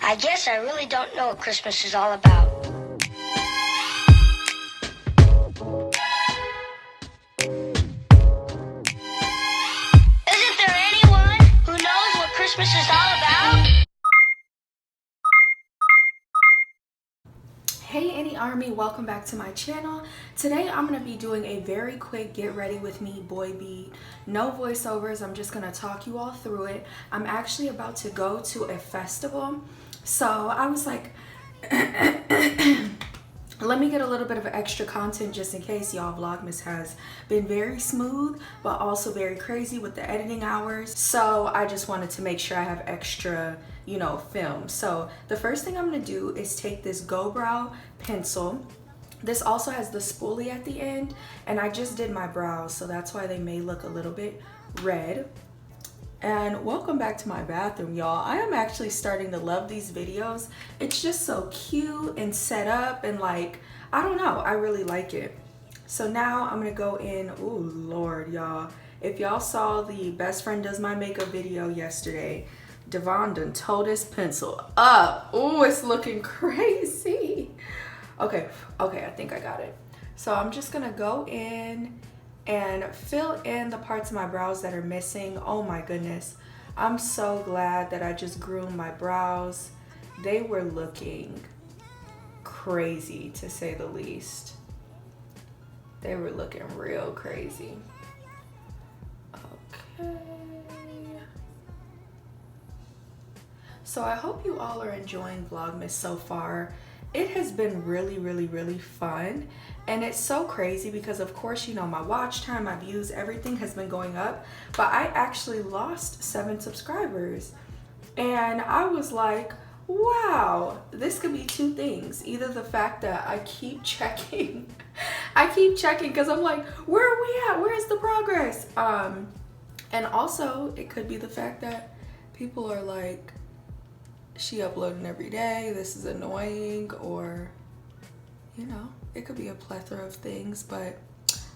I guess I really don't know what Christmas is all about. Isn't there anyone who knows what Christmas is all about? Hey Any Army, welcome back to my channel. Today I'm going to be doing a very quick get ready with me boy beat. No voiceovers, I'm just going to talk you all through it. I'm actually about to go to a festival, so I was like, let me get a little bit of extra content just in case. Y'all, Vlogmas has been very smooth but also very crazy with the editing hours, so I just wanted to make sure I have extra, you know, film. So the first thing I'm going to do is take this Go Brow pencil. This also has the spoolie at the end, and I just did my brows, so that's why they may look a little bit red. And welcome back to my bathroom, y'all. I am actually starting to love these videos. It's just so cute and set up, and like, I don't know, I really like it. So now I'm gonna go in. Oh Lord, y'all, if y'all saw the best friend does my makeup video yesterday, Devon done tore this pencil up. Oh, it's looking crazy. Okay, I think I got it. So I'm just gonna go in and fill in the parts of my brows that are missing. Oh my goodness, I'm so glad that I just groomed my brows. They were looking crazy, to say the least. They were looking real crazy. Okay. So I hope you all are enjoying Vlogmas so far. It has been really fun, and it's so crazy because of course, you know, my watch time, my views, everything has been going up, but I actually lost 7 subscribers, and I was like, wow, this could be two things. Either the fact that I keep checking because I'm like, where are we at? Where's the progress? And also it could be the fact that people are like, she uploading every day, this is annoying, or you know, it could be a plethora of things, but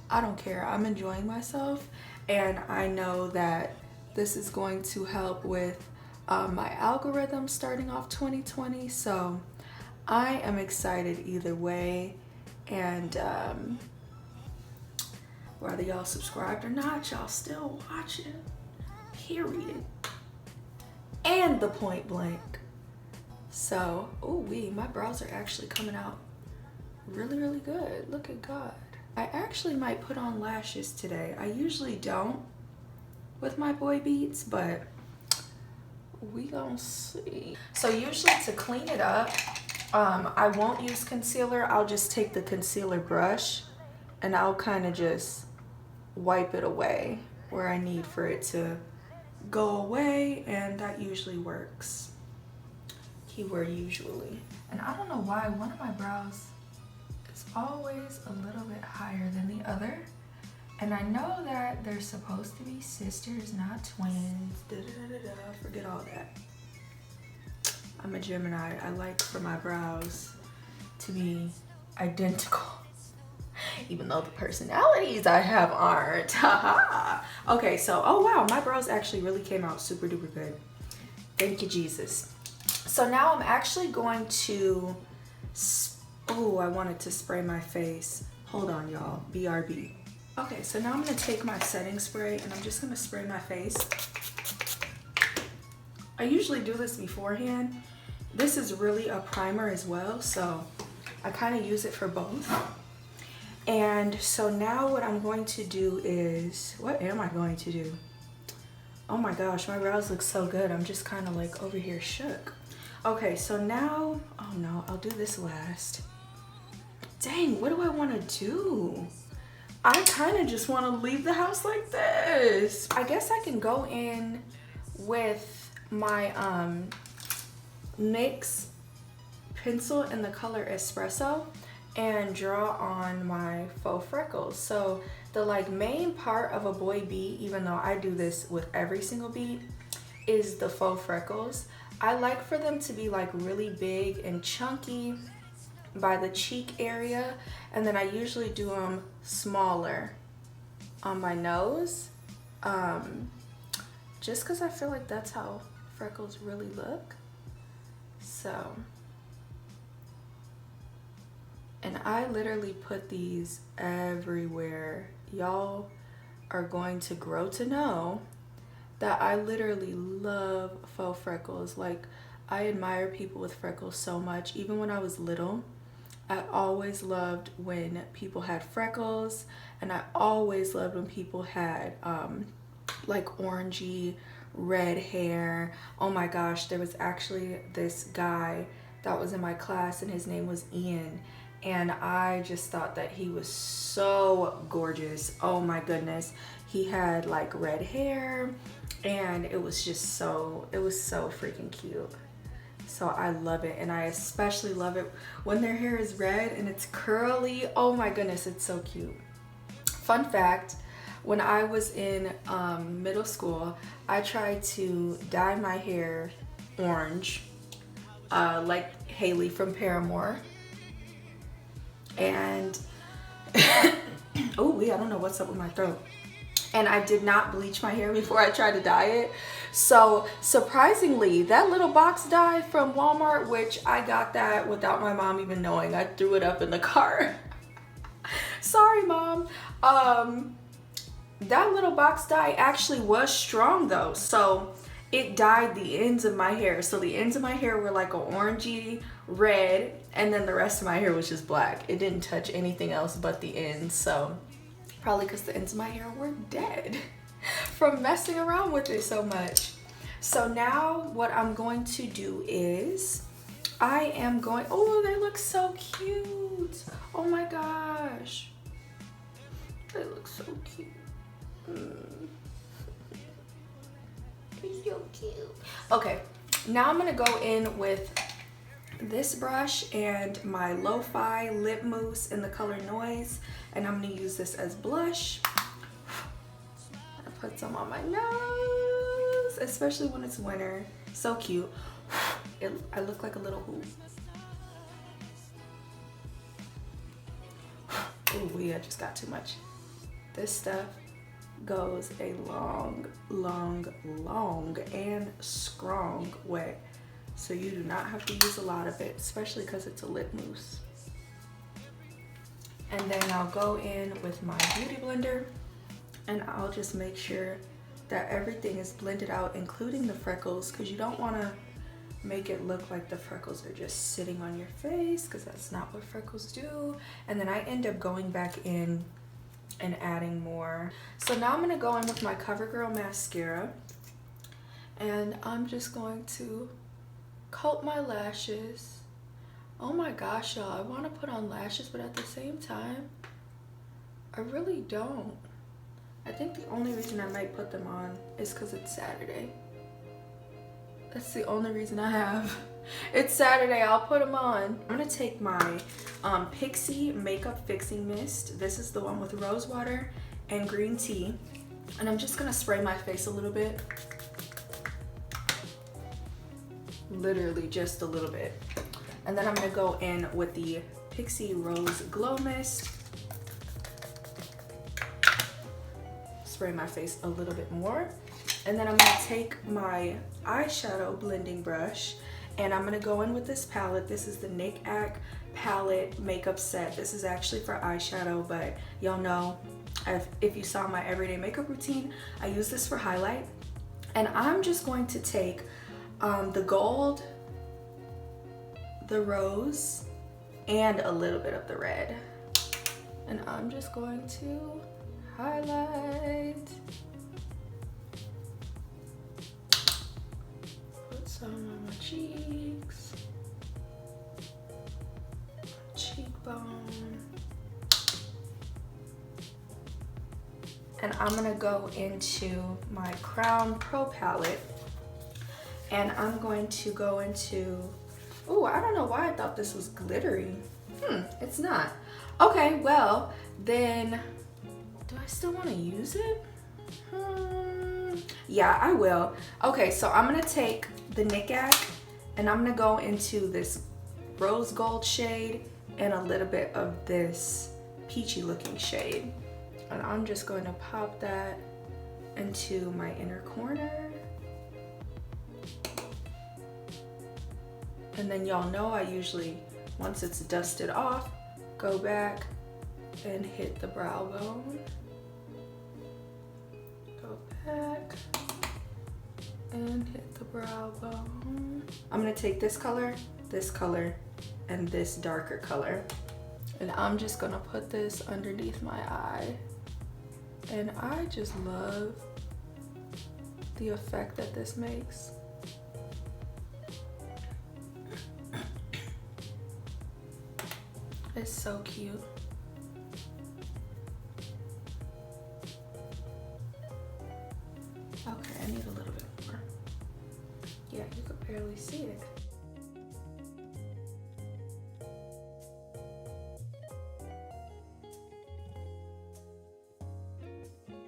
I don't care. I'm enjoying myself, and I know that this is going to help with my algorithm starting off 2020, so I am excited either way. And whether y'all subscribed or not, y'all still watching, period. And the point blank. So, oh my brows are actually coming out really good. Look at God. I actually might put on lashes today. I usually don't with my boy beats, but we gonna see. So usually to clean it up, I won't use concealer. I'll just take the concealer brush and I'll kind of just wipe it away where I need for it to go away, and that usually works. Keyword usually. And I don't know why one of my brows is always a little bit higher than the other, and I know that they're supposed to be sisters, not twins. Forget all that. I'm a Gemini. I like for my brows to be identical, even though the personalities I have aren't. Okay, so oh wow, my brows actually really came out super duper good. Thank you, Jesus. So now I'm actually going to, oh, I wanted to spray my face. Hold on, y'all, BRB. Okay, so now I'm gonna take my setting spray and I'm just gonna spray my face. I usually do this beforehand. This is really a primer as well, so I kind of use it for both. And so now what I'm going to do is, what am I going to do? Oh my gosh, my brows look so good. I'm just kind of like over here shook. Okay, so now, oh no, I'll do this last. Dang, what do I want to do? I kind of just want to leave the house like this. I guess I can go in with my NYX pencil in the color Espresso and draw on my faux freckles. So the like main part of a boy beat, even though I do this with every single beat, is the faux freckles. I like for them to be like really big and chunky by the cheek area, and then I usually do them smaller on my nose, just because I feel like that's how freckles really look. So, and I literally put these everywhere. Y'all are going to grow to know that I literally love faux freckles. Like, I admire people with freckles so much. Even when I was little, I always loved when people had freckles, and I always loved when people had like orangey red hair. Oh my gosh, there was actually this guy that was in my class, and his name was Ian, and I just thought that he was so gorgeous. Oh my goodness, he had like red hair, and it was just so, it was so freaking cute. So I love it, and I especially love it when their hair is red and it's curly. Oh my goodness, it's so cute. Fun fact, when I was in middle school, I tried to dye my hair orange, like Haley from Paramore. And, oh, I don't know what's up with my throat. And I did not bleach my hair before I tried to dye it. So surprisingly, that little box dye from Walmart, which I got that without my mom even knowing, I threw it up in the car. Sorry, Mom. That little box dye actually was strong though. So it dyed the ends of my hair. So the ends of my hair were like an orangey red, and then the rest of my hair was just black. It didn't touch anything else but the ends. So probably because the ends of my hair were dead from messing around with it so much. So now what I'm going to do is I am going, oh, they look so cute. Oh my gosh. They look so cute. They're so cute. Okay, now I'm gonna go in with this brush and my Lo-Fi lip mousse in the color Noise, and I'm gonna use this as blush. I put some on my nose, especially when it's winter. So cute. I look like a little hoop. Ooh, I just got too much. This stuff goes a long, long, long and strong way. So you do not have to use a lot of it, especially because it's a lip mousse. And then I'll go in with my beauty blender, and I'll just make sure that everything is blended out, including the freckles, because you don't want to make it look like the freckles are just sitting on your face, because that's not what freckles do. And then I end up going back in and adding more. So now I'm going to go in with my CoverGirl mascara, and I'm just going to coat my lashes. Oh my gosh, y'all, I want to put on lashes, but at the same time, I really don't. I think the only reason I might put them on is because it's Saturday. That's the only reason I have. It's Saturday, I'll put them on. I'm gonna take my Pixie Makeup Fixing Mist. This is the one with rose water and green tea. And I'm just gonna spray my face a little bit. Literally just a little bit. And then I'm gonna go in with the Pixie Rose Glow Mist. Spray my face a little bit more. And then I'm gonna take my eyeshadow blending brush, and I'm gonna go in with this palette. This is the Nick Ack palette makeup set. This is actually for eyeshadow, but y'all know, if you saw my everyday makeup routine, I use this for highlight. And I'm just going to take the gold, the rose, and a little bit of the red. And I'm just going to highlight. Put some on my cheeks, cheekbone. And I'm gonna go into my Crown Pro palette, and I'm going to go into, oh, I don't know why I thought this was glittery. It's not. Okay, well, then, do I still wanna use it? Yeah, I will. Okay, so I'm gonna take the Nick Ack, and I'm gonna go into this rose gold shade and a little bit of this peachy looking shade. And I'm just going to pop that into my inner corner. And then y'all know I usually, once it's dusted off, go back and hit the brow bone. Go back and hit the brow bone. I'm gonna take this color, and this darker color. And I'm just gonna put this underneath my eye. And I just love the effect that this makes. It's so cute. Okay, I need a little bit more. Yeah, you could barely see it.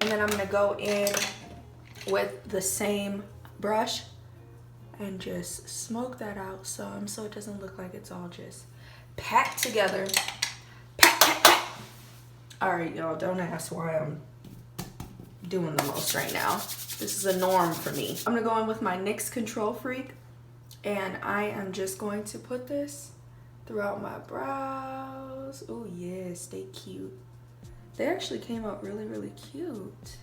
And then I'm gonna go in with the same brush and just smoke that out some so it doesn't look like it's all just packed together. Pack. All right, y'all, don't ask why I'm doing the most right now. This is a norm for me. I'm gonna go in with my NYX Control Freak, and I am just going to put this throughout my brows. Oh yeah, stay cute. They actually came out really, really cute.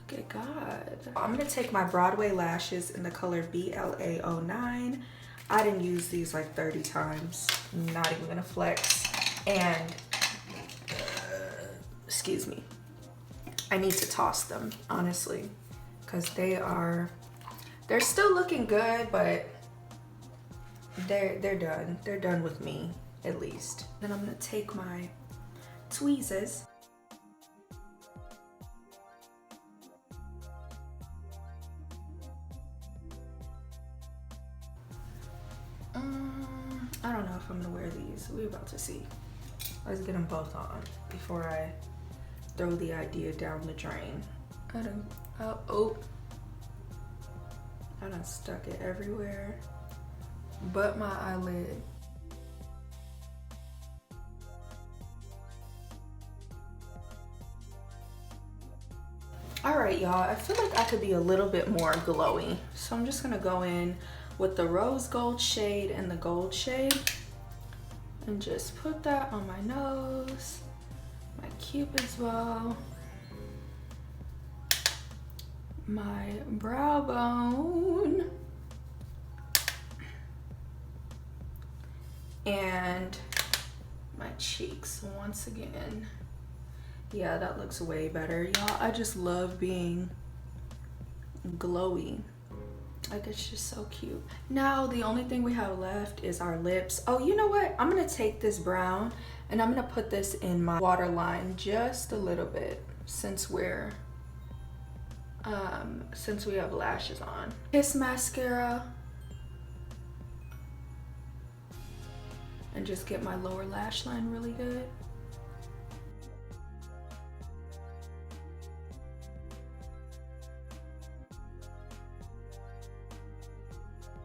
Look at God. I'm gonna take my Broadway lashes in the color BLA09. I didn't use these like 30 times. Not even gonna flex. And, excuse me, I need to toss them, honestly, because they're still looking good, but they're done. They're done with me, at least. Then I'm gonna take my tweezers. I don't know if I'm gonna wear these. We're about to see. Let's get them both on before I throw the idea down the drain. I done stuck it everywhere but my eyelid. All right, y'all, I feel like I could be a little bit more glowy. So I'm just gonna go in with the rose gold shade and the gold shade and just put that on my nose, my cupid's bow, my brow bone, and my cheeks once again. Yeah, that looks way better, y'all. I just love being glowy. Like, it's just so cute. Now, the only thing we have left is our lips. Oh, you know what? I'm gonna take this brown and I'm gonna put this in my waterline just a little bit since we have lashes on. Kiss mascara. And just get my lower lash line really good.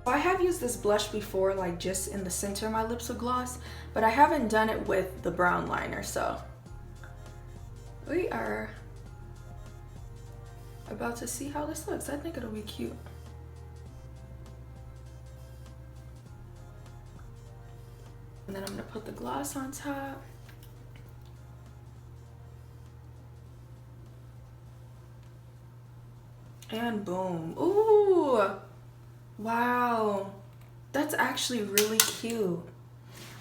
I have used this blush before, like just in the center of my lips with gloss, but I haven't done it with the brown liner, so we are about to see how this looks. I think it'll be cute. And then I'm gonna put the gloss on top. And boom. Ooh! Wow, that's actually really cute.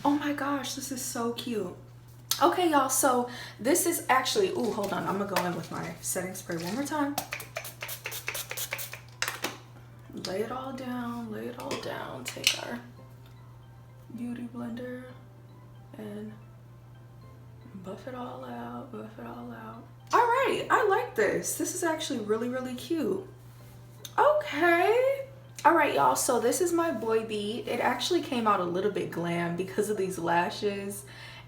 Oh my gosh, this is so cute. Okay, y'all, so this is actually, ooh, hold on, I'm gonna go in with my setting spray one more time. Lay it all down, lay it all down. Take our beauty blender and buff it all out, buff it all out. All right, I like this. This is actually really, really cute. Okay. All right, y'all, so this is my boy beat. It actually came out a little bit glam because of these lashes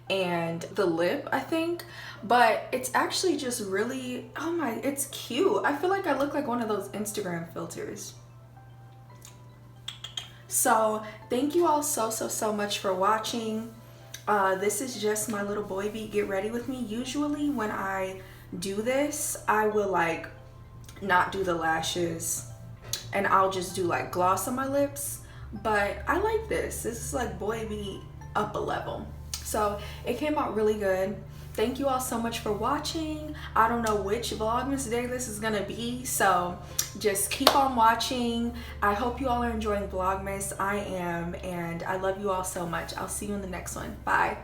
and the lip, I think, but it's actually just really, oh my, it's cute. I feel like I look like one of those Instagram filters. So thank you all so much for watching. This is just my little boy beat. Get ready with me. Usually when I do this, I will like not do the lashes and I'll just do like gloss on my lips, but I like this. This is like boy meet up a level. So it came out really good. Thank you all so much for watching. I don't know which Vlogmas day this is gonna be, so just keep on watching. I hope you all are enjoying Vlogmas. I am, and I love you all so much. I'll see you in the next one. Bye.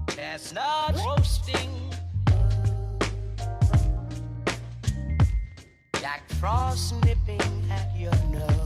Chestnut roasting, Jack Frost nipping at your nose.